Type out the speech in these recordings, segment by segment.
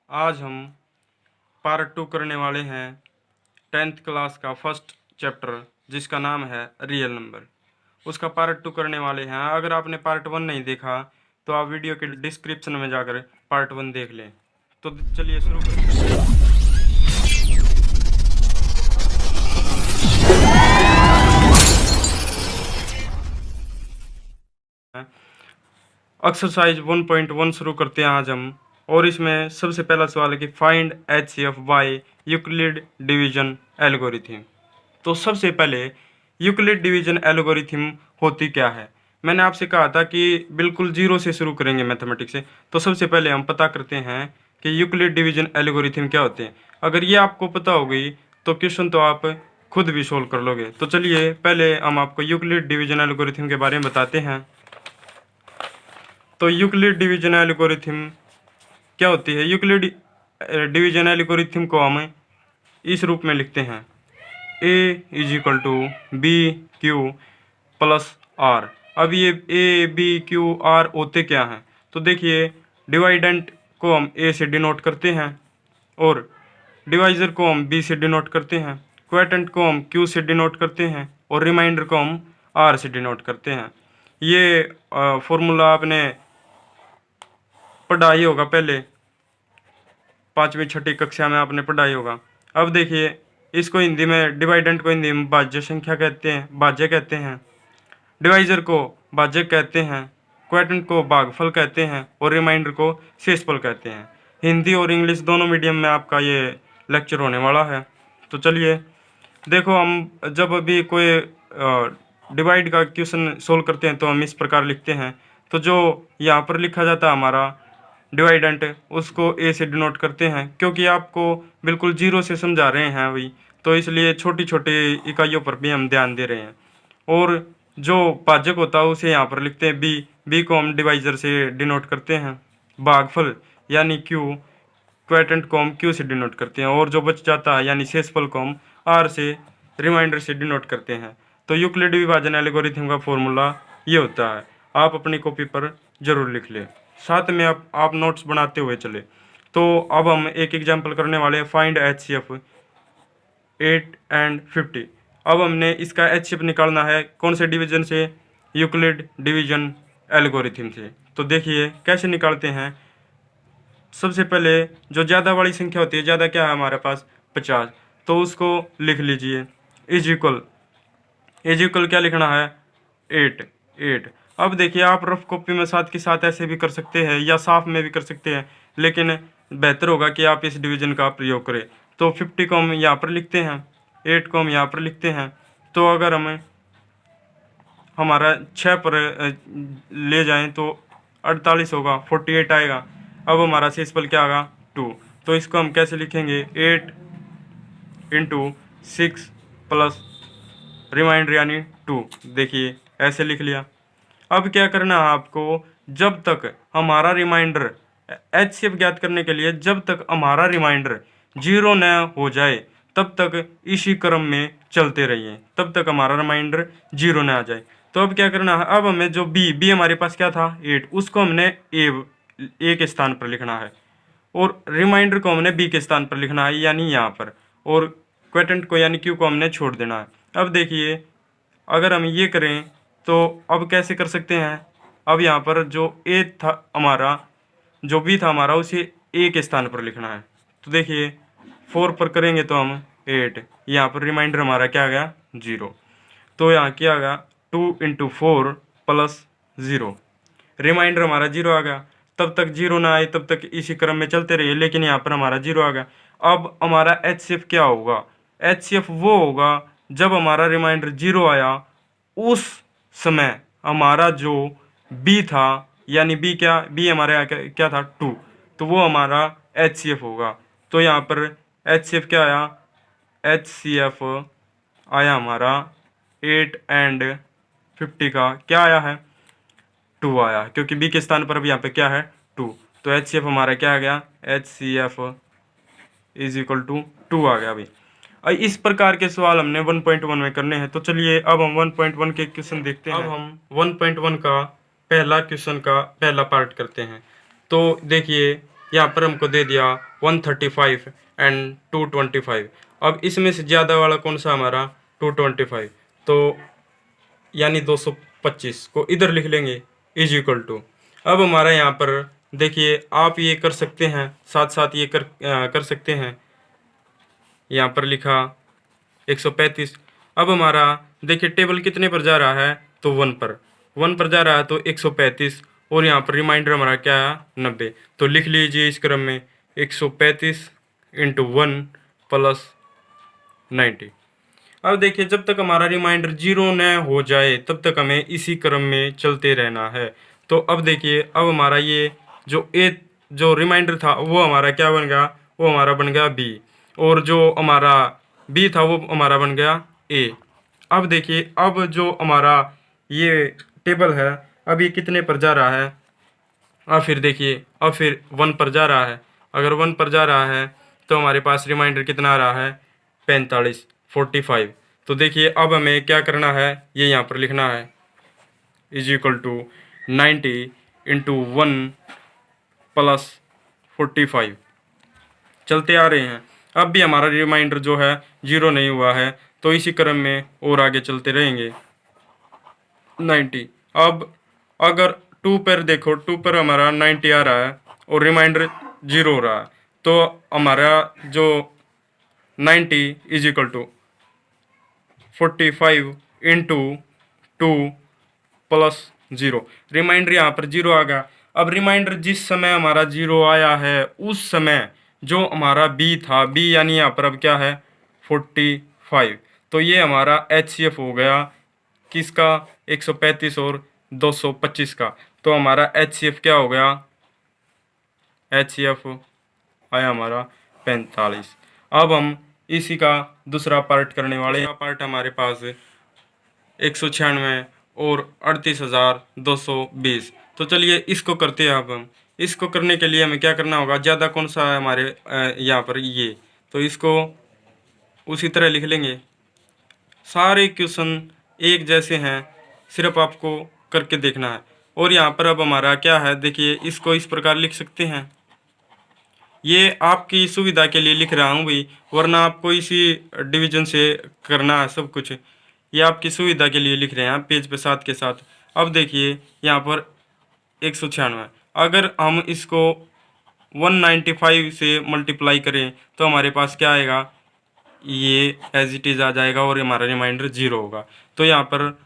आज हम पार्ट 2 करने वाले हैं 10th क्लास का फर्स्ट चैप्टर जिसका नाम है रियल नंबर। उसका पार्ट 2 करने वाले हैं। अगर आपने पार्ट 1 नहीं देखा तो आप वीडियो के डिस्क्रिप्शन में जाकर पार्ट 1 देख लें। तो चलिए शुरू करते हैं। एक्सरसाइज 1.1 शुरू करते हैं आज हम। और इसमें सबसे पहला सवाल है कि find HCF by Euclid division algorithm. तो सबसे पहले यूक्लिड डिवीजन एल्गोरिथम होती क्या है। मैंने आपसे कहा था कि बिल्कुल जीरो से शुरू करेंगे मैथमेटिक्स से। तो सबसे पहले हम पता करते हैं कि यूक्लिड डिवीजन एल्गोरिथम क्या होते हैं। अगर ये आपको पता हो गई तो क्वेश्चन तो आप खुद भी सोल्व कर लोगे। तो चलिए पहले हम आपको यूक्लिड डिवीजन एल्गोरिथम के बारे में बताते हैं। तो यूक्लिड डिवीजन एल्गोरिथम क्या होती है। यूक्लिड डिवीजन एल्गोरिथम को हम इस रूप में लिखते हैं A = BQ + R। अब ये ABQR होते क्या हैं। तो देखिए डिवाइडेंट को हम A से डिनोट करते हैं और डिवाइज़र को हम B से डिनोट करते हैं, क्वोटेंट को हम Q से डिनोट करते हैं और रिमाइंडर को हम R से डिनोट करते हैं। ये फॉर्मूला आपने पढ़ाई होगा पहले 5वीं 6ठी कक्षा में आपने पढ़ाई होगा। अब देखिए इसको हिंदी में डिवाइडेंट को हिंदी में भाज्य संख्या कहते हैं, भाज्य कहते हैं। डिवाइजर को भाजक कहते हैं, क्वोटेंट को भागफल कहते हैं और रिमाइंडर को शेषफल कहते हैं। हिंदी और इंग्लिश दोनों मीडियम में आपका ये लेक्चर होने वाला है। तो चलिए देखो, हम जब अभी कोई डिवाइड का क्वेश्चन सोल्व करते हैं तो हम इस प्रकार लिखते हैं। तो जो यहाँ पर लिखा जाता है हमारा डिवाइडेंट, उसको A से डिनोट करते हैं क्योंकि आपको बिल्कुल जीरो से समझा रहे हैं अभी, तो इसलिए छोटी छोटी इकाइयों पर भी हम ध्यान दे रहे हैं। और जो भाजक होता है उसे यहाँ पर लिखते हैं B को हम डिवाइजर से डिनोट करते हैं, भागफल यानी Q, क्वोटेंट को हम Q से डिनोट करते हैं और जो बच जाता है यानी शेषफल को हम R से रिमाइंडर से डिनोट करते हैं। तो यूक्लिड विभाजन एल्गोरिथम का फॉर्मूला ये होता है। आप अपनी कॉपी पर जरूर लिख लें, साथ में आप नोट्स बनाते हुए चले। तो अब हम एक एग्जाम्पल करने वाले हैं, फाइंड HCF 8 and 50। अब हमने इसका HCF निकालना है कौन से डिवीजन से, यूक्लिड डिवीजन एल्गोरिथम से। तो देखिए कैसे निकालते हैं। सबसे पहले जो ज़्यादा वाली संख्या होती है, ज़्यादा क्या है हमारे पास 50, तो उसको लिख लीजिए इज इक्वल क्या लिखना है 8। अब देखिए आप रफ कॉपी में साथ के साथ ऐसे भी कर सकते हैं या साफ में भी कर सकते हैं, लेकिन बेहतर होगा कि आप इस डिवीजन का प्रयोग करें। तो 50 को हम यहाँ पर लिखते हैं, 8 को हम यहाँ पर लिखते हैं। तो अगर हम हमारा 6 पर ले जाएं तो 48 होगा, 48 आएगा। अब हमारा शेषफल क्या आएगा 2। तो इसको हम कैसे लिखेंगे 8 × 6 प्लस रिमाइंडर यानी 2। देखिए ऐसे लिख लिया। अब क्या करना है आपको, जब तक हमारा रिमाइंडर HCF ज्ञात करने के लिए जब तक हमारा रिमाइंडर 0 न हो जाए तब तक इसी क्रम में चलते रहिए, तब तक हमारा रिमाइंडर 0 न आ जाए। तो अब क्या करना है, अब हमें जो B हमारे पास क्या था 8, उसको हमने A के स्थान पर लिखना है और रिमाइंडर को हमने B के स्थान पर लिखना है यानी यहाँ पर, और क्वोटेंट को यानी Q को हमने छोड़ देना है। अब देखिए अगर हम ये करें तो अब कैसे कर सकते हैं। अब यहाँ पर जो A था हमारा, जो B था हमारा, उसे A के स्थान पर लिखना है। तो देखिए 4 पर करेंगे तो हम 8, यहाँ पर रिमाइंडर हमारा क्या आ गया 0। तो यहाँ क्या आ गया 2 × 4 + 0, रिमाइंडर हमारा 0 आ गया। तब तक 0 ना आए तब तक इसी क्रम में चलते रहिए, लेकिन यहाँ पर हमारा 0 आ गया। अब हमारा HCF क्या होगा, HCF वो होगा जब हमारा रिमाइंडर 0 आया उस समय हमारा जो B था, यानी B हमारे यहाँ क्या था 2, तो वो हमारा HCF होगा। तो यहाँ पर HCF क्या आया, HCF आया हमारा 8 and 50 का क्या आया है 2 आया, क्योंकि B के स्थान पर अब यहाँ पे क्या है 2। तो HCF हमारा क्या आ गया, HCF = 2 आ गया। अभी इस प्रकार के सवाल हमने 1.1 में करने हैं। तो चलिए अब हम 1.1 के क्वेश्चन देखते हैं। अब हम 1.1 का पहला क्वेश्चन का पहला पार्ट करते हैं। तो देखिए यहाँ पर हमको दे दिया 135 एंड 225। अब इसमें से ज़्यादा वाला कौन सा हमारा 225, तो यानी 225 को इधर लिख लेंगे इज इक्वल टू। अब हमारा यहाँ पर देखिए आप ये कर सकते हैं, साथ साथ ये कर सकते हैं। यहाँ पर लिखा 135। अब हमारा देखिए टेबल कितने पर जा रहा है, तो 1 पर जा रहा है, तो 135। और यहाँ पर रिमाइंडर हमारा क्या है 90। तो लिख लीजिए इस क्रम में 135 इंटू 1 प्लस 90। अब देखिए जब तक हमारा रिमाइंडर 0 न हो जाए तब तक हमें इसी क्रम में चलते रहना है। तो अब देखिए अब हमारा ये जो रिमाइंडर था वो हमारा क्या बन गया, वो हमारा बन गया बी, और जो हमारा बी था वो हमारा बन गया ए। अब देखिए अब जो हमारा ये टेबल है अब ये कितने पर जा रहा है, अब फिर देखिए अब फिर 1 पर जा रहा है। अगर 1 पर जा रहा है तो हमारे पास रिमाइंडर कितना आ रहा है 45। तो देखिए अब हमें क्या करना है, ये यहाँ पर लिखना है is equal to 90 into 1 plus 45। चलते आ रहे हैं। अब भी हमारा रिमाइंडर जो है 0 नहीं हुआ है, तो इसी क्रम में और आगे चलते रहेंगे 90। अब अगर 2 पर देखो, 2 पर हमारा 90 आ रहा है और रिमाइंडर 0 हो रहा है, तो हमारा जो 90 is equal to 45 into 2 plus 0। Remainder यहाँ पर 0 आ गया। अब रिमाइंडर जिस समय हमारा 0 आया है उस समय जो हमारा बी था, बी यानी यहाँ पर अब क्या है 45। तो ये हमारा HCF हो गया किसका 135 और 225 का। तो हमारा HCF क्या हो गया, HCF आया हमारा 45। अब हम इसी का दूसरा पार्ट करने वाले हैं। पार्ट हमारे पास 196 और 38,220। तो चलिए इसको करते हैं। अब हम इसको करने के लिए हमें क्या करना होगा, ज़्यादा कौन सा है हमारे यहाँ पर ये, तो इसको उसी तरह लिख लेंगे। सारे क्वेश्चन एक जैसे हैं, सिर्फ आपको करके देखना है। और यहाँ पर अब हमारा क्या है, देखिए इसको इस प्रकार लिख सकते हैं। ये आपकी सुविधा के लिए लिख रहा हूँ भाई, वरना आपको इसी डिवीजन से करना है सब कुछ। ये आपकी सुविधा के लिए लिख रहे हैं पेज पे साथ के साथ। अब देखिए यहाँ पर 196, अगर हम इसको 195 से मल्टीप्लाई करें तो हमारे पास क्या आएगा, ये एज इट इज़ आ जाएगा और हमारा रिमाइंडर 0 होगा। तो यहाँ पर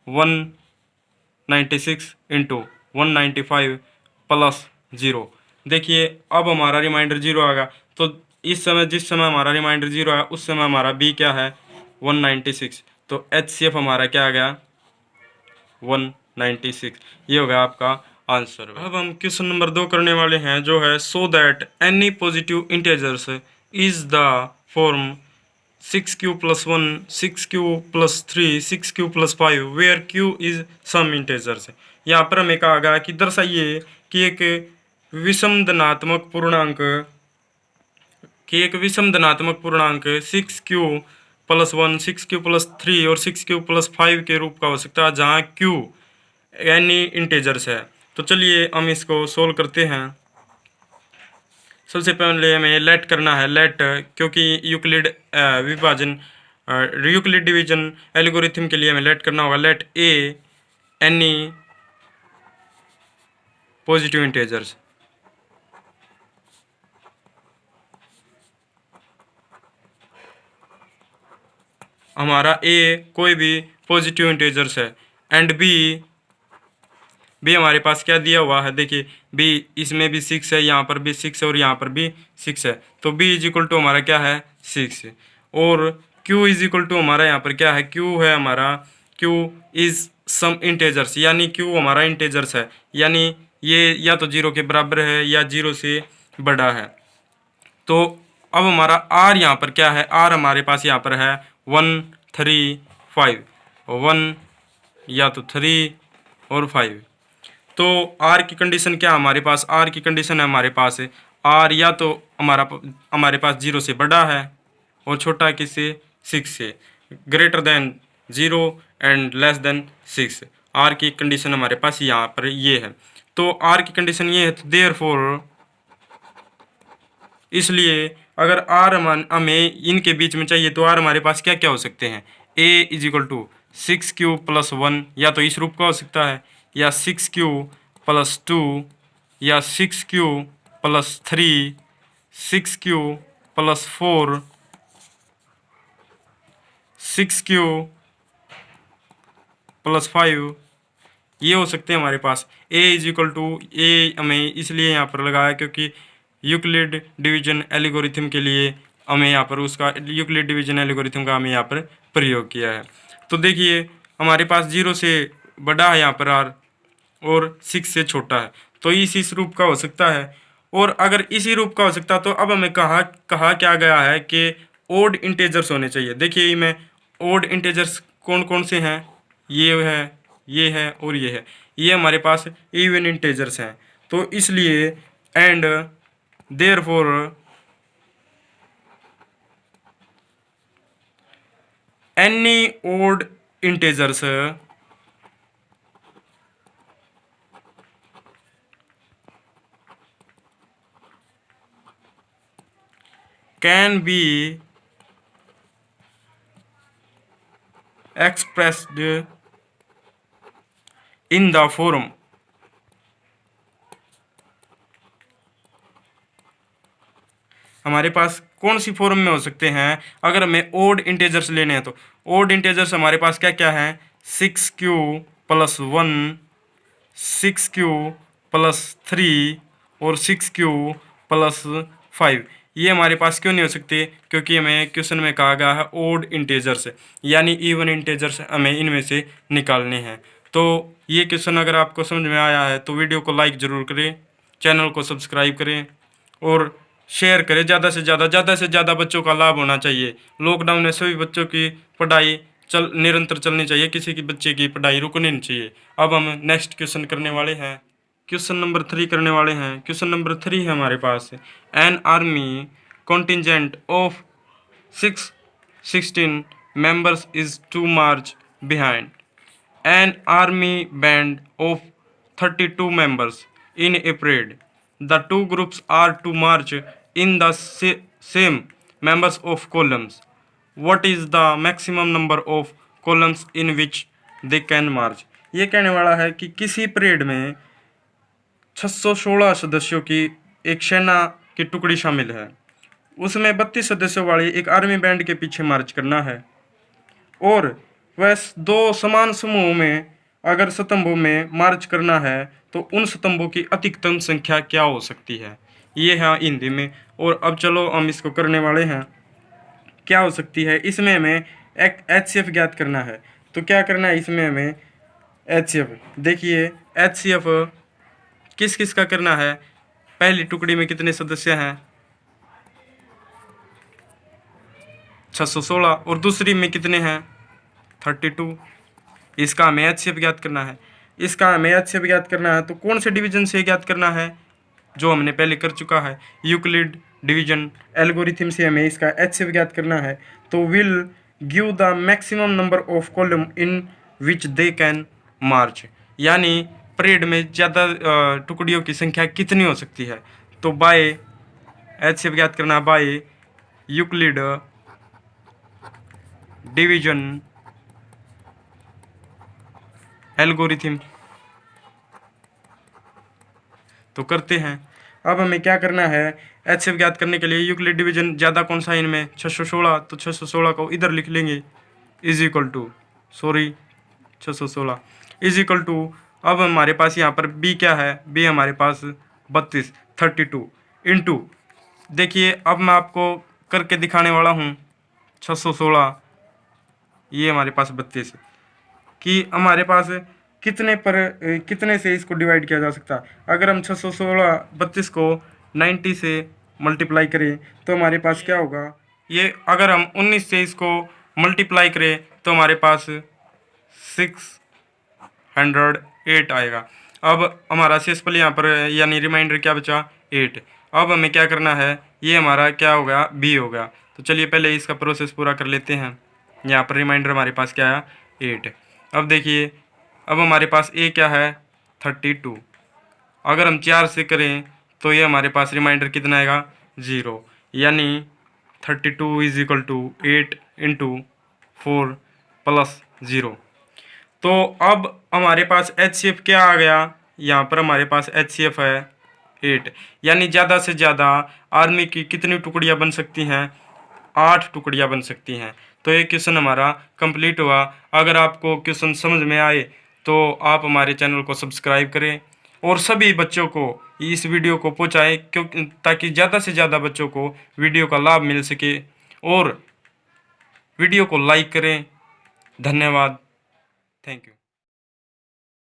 196 इंटू 195 प्लस 0। देखिए अब हमारा रिमाइंडर 0 आ गया। तो इस समय जिस समय हमारा रिमाइंडर 0 आया उस समय हमारा बी क्या है 196। तो HCF हमारा क्या आ गया 196। ये हो गया आपका आंसर। अब हम क्वेश्चन नंबर 2 करने वाले हैं, जो है so that any positive integers is the form 6q + 1, 6q + 3, 6q + 5 where q is some integers. यहाँ पर हमें कहा गया कि दर्शाइए कि एक विषम धनात्मक पूर्णांक 6q + 1, 6q + 3 और 6q + 5 के रूप का हो सकता है, जहाँ q एनी इंटीजर्स है। तो चलिए हम इसको सोल्व करते हैं। सबसे पहले हमें लेट करना है, लेट, क्योंकि यूक्लिड विभाजन यूक्लिड डिवीजन एल्गोरिथम के लिए हमें लेट करना होगा। लेट ए एनी पॉजिटिव इंटीजर्स। हमारा ए कोई भी पॉजिटिव इंटीजर्स है एंड बी हमारे पास क्या दिया हुआ है, देखिए बी इसमें भी 6 है, यहाँ पर भी 6 है और यहाँ पर भी 6 है। तो b इज इक्वल टू हमारा क्या है 6। और q इज इक्वल टू हमारा यहाँ पर क्या है, q है हमारा, q इज सम इंटीजर्स, यानी q हमारा इंटीजर्स है, यानी ये या तो 0 के बराबर है या 0 से बड़ा है। तो अब हमारा r यहाँ पर क्या है, r हमारे पास यहाँ पर है 1 3 5, 1 या तो 3 और 5। तो r की कंडीशन क्या हमारे पास, r की कंडीशन है हमारे पास r या तो हमारे पास 0 से बड़ा है और छोटा किससे 6 से, greater than 0 and less than 6। r की कंडीशन हमारे पास यहाँ पर ये है। तो r की कंडीशन ये है, तो देयरफॉर इसलिए अगर आर हमें इनके बीच में चाहिए तो आर हमारे पास क्या क्या हो सकते हैं, ए इज इक्वल टू 6q+1, या तो इस रूप का हो सकता है, या 6q+2, या 6q+3, 6q+4, 6q+5, ये हो सकते हैं हमारे पास। ए इज इक्वल टू ए हमें इसलिए यहाँ पर लगाया क्योंकि यूक्लिड डिवीजन एल्गोरिथम के लिए हमें यहाँ पर उसका यूक्लिड डिवीजन एल्गोरिथम का हमें यहाँ पर प्रयोग किया है। तो देखिए हमारे पास 0 से बड़ा है यहाँ पर आर और 6 से छोटा है, तो इस रूप का हो सकता है। और अगर इसी रूप का हो सकता तो अब हमें कहा क्या गया है कि ओड इंटेजर्स होने चाहिए। देखिए में ओड इंटेजर्स कौन कौन से हैं, ये है, ये है और ये है, ये हमारे पास इवन इंटेजर्स हैं। तो इसलिए and therefore any odd integers can be expressed in the form हमारे पास कौन सी फॉर्म में हो सकते हैं। अगर हमें ओड इंटेजर्स लेने हैं तो ओड इंटेजर्स हमारे पास क्या क्या हैं, 6q+1, 6q+3 और 6q+5। ये हमारे पास क्यों नहीं हो सकते, क्योंकि हमें क्वेश्चन में कहा गया है ओड इंटेजर्स, यानी इवन इंटेजर्स हमें इनमें से निकालने हैं। तो ये क्वेश्चन अगर आपको समझ में आया है तो वीडियो को लाइक ज़रूर करें, चैनल को सब्सक्राइब करें और शेयर करें। ज़्यादा से ज़्यादा बच्चों का लाभ होना चाहिए। लॉकडाउन में सभी बच्चों की पढ़ाई निरंतर चलनी चाहिए, किसी की बच्चे की पढ़ाई रुकनी नहीं चाहिए। अब हम नेक्स्ट क्वेश्चन करने वाले हैं, क्वेश्चन नंबर 3 करने वाले हैं। क्वेश्चन नंबर 3 है हमारे पास, an army contingent of 616 members is to march behind an army band of 32 members in a parade. The two groups are to march in the same members of columns. What is the maximum number of columns in which they can march? ये कहने वाला है कि किसी parade में 616 सदस्यों की एक सेना की टुकड़ी शामिल है, उसमें 32 सदस्यों वाली एक आर्मी बैंड के पीछे मार्च करना है, और वह दो समान समूहों में अगर स्तंभों में मार्च करना है तो उन स्तंभों की अधिकतम संख्या क्या हो सकती है। ये है हिंदी में। और अब चलो हम इसको करने वाले हैं। क्या हो सकती है, इसमें हमें एक HCF ज्ञात करना है। तो क्या करना है इसमें हमें HCF, देखिए HCF किस किस का करना है। पहली टुकड़ी में कितने सदस्य हैं, 616, और दूसरी में कितने हैं, 32। इसका हमें HCF ज्ञात करना है। इसका हमें HCF ज्ञात करना है तो कौन से डिवीजन से ज्ञात करना है, जो हमने पहले कर चुका है, यूक्लिड डिवीजन एल्गोरिथम से हमें इसका HCF ज्ञात करना है। तो will give the maximum number of column in which they can march, यानी परेड में ज़्यादा टुकड़ियों की संख्या कितनी हो सकती है। तो बाय HCF ज्ञात करना बाय यूक्लिड डिवीजन एल्गोरिथम। तो करते हैं। अब हमें क्या करना है, HCF ज्ञात करने के लिए यूक्लिड डिवीजन ज़्यादा कौन सा है इनमें, 616, तो 616 को इधर लिख लेंगे is equal to 616 is equal to, अब हमारे पास यहाँ पर B क्या है, B हमारे पास 32 इंटू, देखिए अब मैं आपको करके दिखाने वाला हूँ 616, ये हमारे पास 32 कि हमारे पास कितने से इसको डिवाइड किया जा सकता है। अगर हम 616 32 को 90 से मल्टीप्लाई करें तो हमारे पास क्या होगा, ये अगर हम 19 से इसको मल्टीप्लाई करें तो हमारे पास 608 आएगा। अब हमारा शेषफल यहाँ पर यानी रिमाइंडर क्या बचा, 8। अब हमें क्या करना है, ये हमारा क्या हो गया, B हो गया। तो चलिए पहले इसका प्रोसेस पूरा कर लेते हैं। यहाँ पर रिमाइंडर हमारे पास क्या आया, 8। अब देखिए अब हमारे पास A क्या है, 32। अगर हम 4 से करें तो ये हमारे पास रिमाइंडर कितना आएगा, 0, यानी 32 is equal to 8 into 4 plus 0। तो अब हमारे पास HCF क्या आ गया, यहाँ पर हमारे पास HCF है 8, यानी ज़्यादा से ज़्यादा आर्मी की कितनी टुकड़ियाँ बन सकती हैं, 8 टुकड़ियाँ बन सकती हैं। तो ये क्वेश्चन हमारा कंप्लीट हुआ। अगर आपको क्वेश्चन समझ में आए तो आप हमारे चैनल को सब्सक्राइब करें और सभी बच्चों को इस वीडियो को पहुँचाएँ, क्योंकि ताकि ज़्यादा से ज़्यादा बच्चों को वीडियो का लाभ मिल सके। और वीडियो को लाइक करें। धन्यवाद। Thank you.